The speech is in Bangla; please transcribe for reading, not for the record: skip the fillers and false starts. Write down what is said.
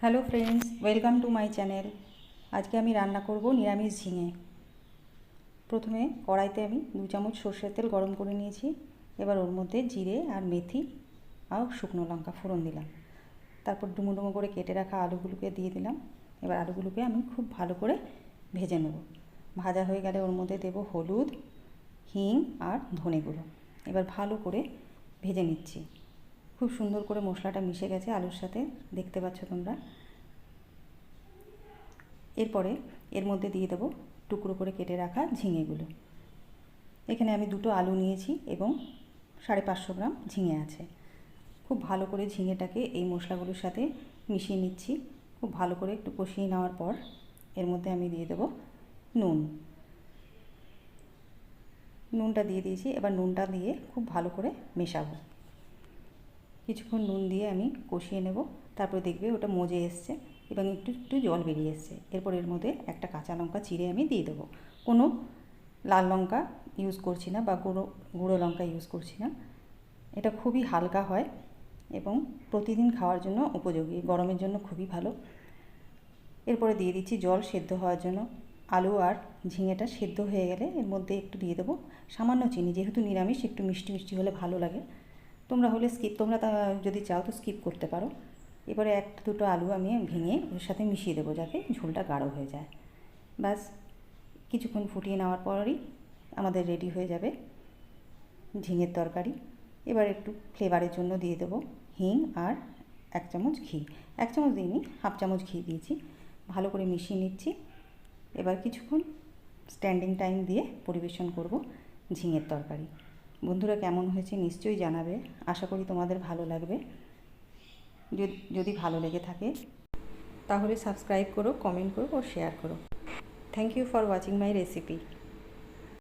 Hello friends, welcome to my channel. আজকে আমি রান্না করব নিরামিষ ঝিঙে। প্রথমে কড়াইতে আমি 2 চামচ সরষের তেল গরম করে নিয়েছি। এবার ওর মধ্যে জিরে আর মেথি আর শুকনো লঙ্কা ফোড়ন দিলাম। তারপর ডুমো ডুমো করে কেটে রাখা আলুগুলোকে দিয়ে দিলাম। এবার আলুগুলোকে আমি খুব ভালো করে ভেজে নেব। ভাজা হয়ে গেলে ওর মধ্যে দেব হলুদ, হিং আর ধনে গুঁড়ো। এবার ভালো করে ভেজে নিচ্ছি। খুব সুন্দর করে মশলাটা মিশে গেছে আলুর সাথে, দেখতে পাচ্ছ তোমরা। এরপরে এর মধ্যে দিয়ে দেবো টুকরো করে কেটে রাখা ঝিঙেগুলো। এখানে আমি 2টো আলু নিয়েছি এবং 550 গ্রাম ঝিঙে আছে। খুব ভালো করে ঝিঙেটাকে এই মশলাগুলোর সাথে মিশিয়ে নিচ্ছি। খুব ভালো করে একটু কষিয়ে নেওয়ার পর এর মধ্যে আমি দিয়ে দেবো নুনটা দিয়ে দিয়েছি। এবার নুনটা দিয়ে খুব ভালো করে মেশাবো। কিছুক্ষণ নুন দিয়ে আমি কষিয়ে নেব। তারপরে দেখবে ওটা মজে এসছে এবং একটু একটু জল বেরিয়ে এসছে। এরপর এর মধ্যে একটা কাঁচা লঙ্কা চিড়ে আমি দিয়ে দেবো। কোনো লাল লঙ্কা ইউজ করছি না বা গুঁড়ো লঙ্কা ইউজ করছি না। এটা খুবই হালকা হয় এবং প্রতিদিন খাওয়ার জন্য উপযোগী, গরমের জন্য খুবই ভালো। এরপরে দিয়ে দিচ্ছি জল সেদ্ধ হওয়ার জন্য। আলু আর ঝিঙেটা সেদ্ধ হয়ে গেলে এর মধ্যে একটু দিয়ে দেবো সামান্য চিনি। যেহেতু নিরামিষ একটু মিষ্টি মিষ্টি হলে ভালো লাগে। তোমরা যদি চাও তো স্কিপ করতে পারো। এবারে 1-2টো আলু আমি ভেঙে ওর সাথে মিশিয়ে দেবো যাতে ঝোলটা গাঢ় হয়ে যায়। ব্যাস, কিছুক্ষণ ফুটিয়ে নেওয়ার পরই আমাদের রেডি হয়ে যাবে ঝিঙের তরকারি। এবার একটু ফ্লেভারের জন্য দিয়ে দেবো হিং আর 1 চামচ ঘি। 1 চামচ দিইনি, 1/2 চামচ ঘি দিয়েছি। ভালো করে মিশিয়ে নিচ্ছি। এবার কিছুক্ষণ স্ট্যান্ডিং টাইম দিয়ে পরিবেশন করব ঝিঙের তরকারি। বন্ধুরা, কেমন হয়েছে নিশ্চয়ই জানাবে। আশা করি তোমাদের ভালো লাগবে। যদি ভালো লেগে থাকে তাহলে সাবস্ক্রাইব করো, কমেন্ট করো ও শেয়ার করো। Thank you for watching my recipe.